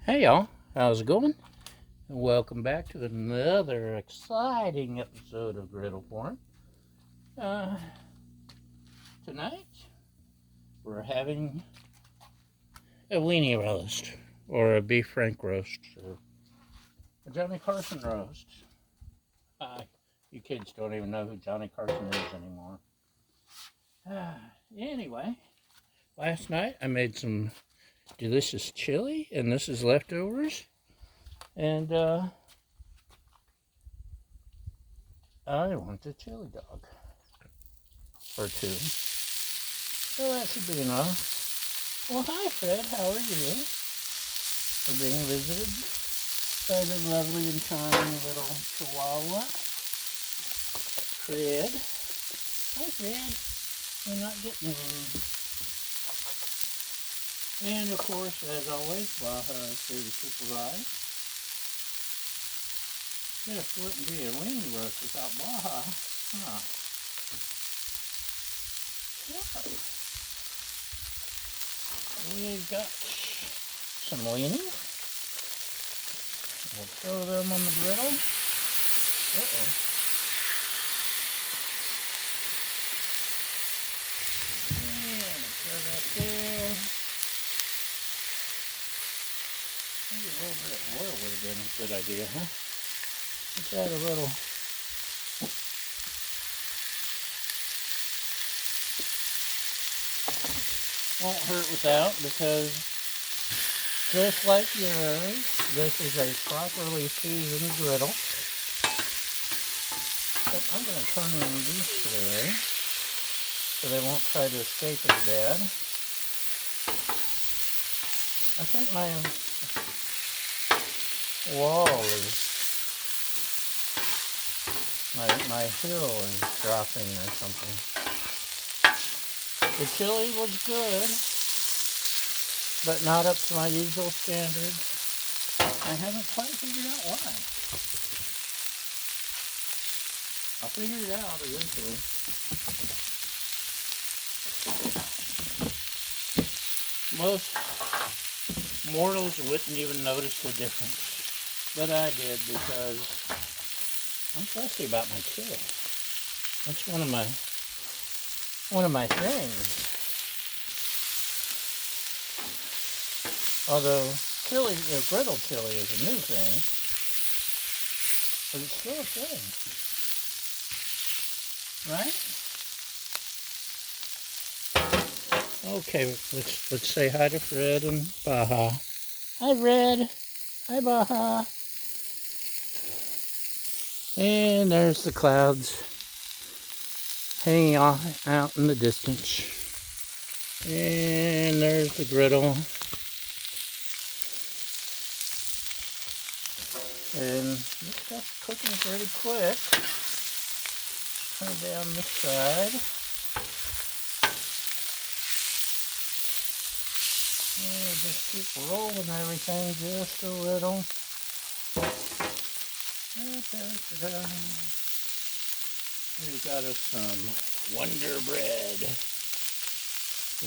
Hey y'all, how's it going? And welcome back to another exciting episode of Griddle Form. Uh, Tonight we're having a weenie roast, or a beef frank roast, or a Johnny Carson roast. You kids don't even know who Johnny Carson is anymore. Anyway, last night I made some delicious chili, and this is leftovers. And I want a chili dog or two. So that should be enough. Well, hi Fred, how are you? We're being visited by the lovely and charming little chihuahua, Fred. Hi Fred, you're not getting me. And of course, as always, Baja is here to supervise. This wouldn't be a weenie roast without Baja, huh? So, we've got some weenies. We'll throw them on the griddle. Uh-oh. And throw that there. Maybe a little bit of oil would have been a good idea, huh? Let's add a little. Won't hurt without, because just like yours, this is a properly seasoned griddle. But I'm going to turn them this way so they won't try to escape as bad. I think my wall is, my hill is dropping or something. The chili was good, but not up to my usual standards. I haven't quite figured out why. I'll figure it out eventually. Most mortals wouldn't even notice the difference, but I did, because I'm fussy about my chili. That's one of my things. Although chili, griddle chili is a new thing, but it's still a thing, right? Okay, let's say hi to Fred and Baja. Hi, Fred. Hi, Baja. And there's the clouds hanging out in the distance. And there's the griddle. And this stuff's cooking pretty quick. Turn down this side. And just keep rolling everything just a little. We've got us some Wonder Bread.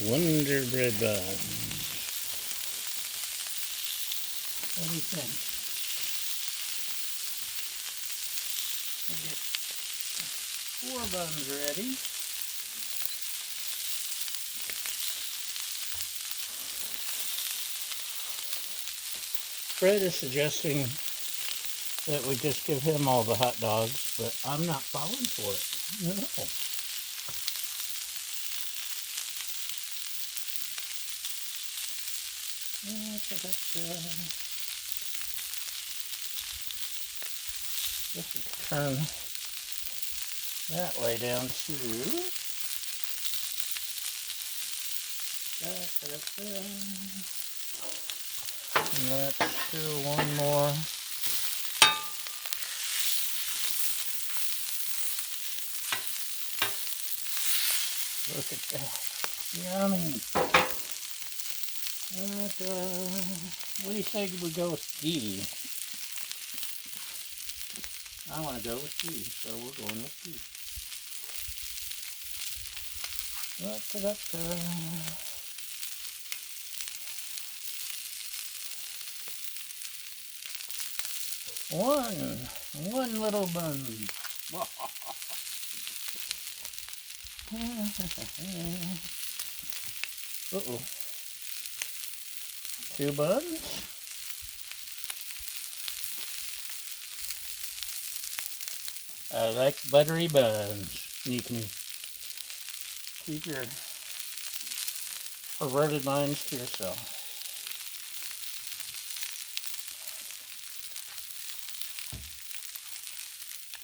Wonder Bread buns. What do you think? We'll get 4 buns ready. Fred is suggesting that we just give him all the hot dogs, but I'm not falling for it. No. Just to turn that way down too. And let's do one more. Look at that. Yummy. What do you say we go with ghee? I want to go with ghee, so we're going with ghee. One little bun. Uh-oh. 2 buns. I like buttery buns. You can keep your perverted minds to yourself.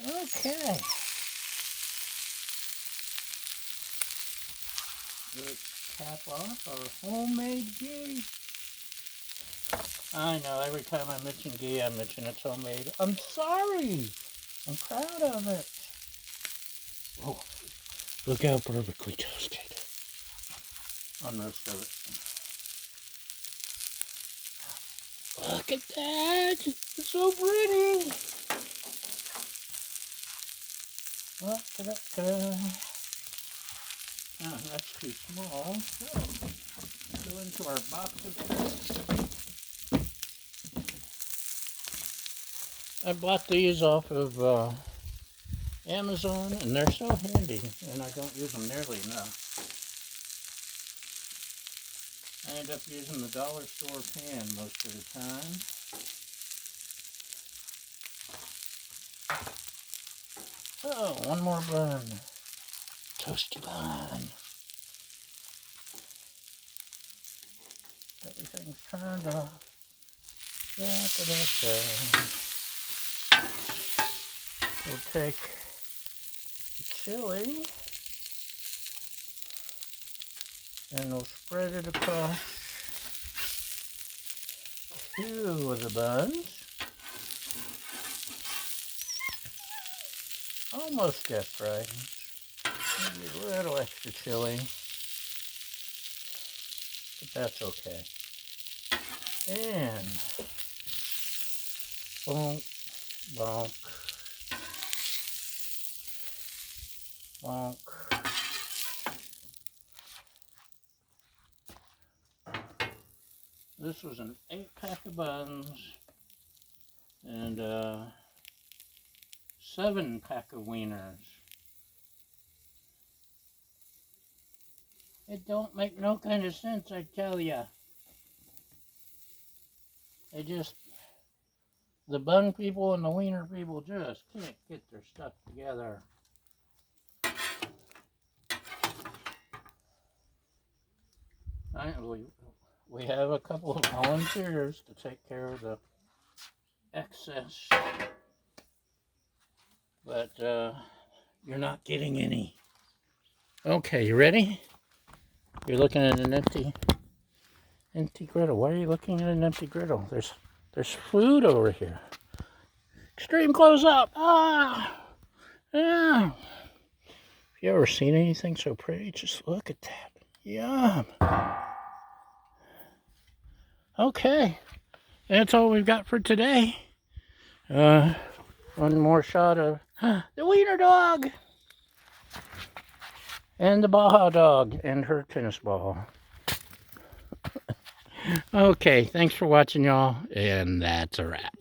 Okay. Let's cap off our homemade ghee. I know, every time I mention ghee, I mention it's homemade. I'm sorry. I'm proud of it. Oh, look how perfectly toasted. On most of it. Look at that. It's so pretty. Oh, that's too small. So, go into our box of... I bought these off of Amazon, and they're so handy, and I don't use them nearly enough. I end up using the dollar store pan most of the time. Oh, one more bun. Toasty bun. Everything's turned off. We'll take the chili and we'll spread it across 2 of the buns. Almost just right. Maybe a little extra chili, but that's okay. And bonk, bonk, bonk. This was an 8-pack of buns and 7-pack of wieners. It don't make no kind of sense, I tell ya. They just, the bun people and the wiener people just can't get their stuff together. We have a couple of volunteers to take care of the excess, but you're not getting any. Okay, you ready? You're looking at an empty griddle. Why are you looking at an empty griddle? There's food over here. Extreme close up. Ah, yeah. If you ever seen anything so pretty, just look at that. Yum. Okay, that's all we've got for today. One more shot of the wiener dog and the Baja dog and her tennis ball. Okay, thanks for watching, y'all, and that's a wrap.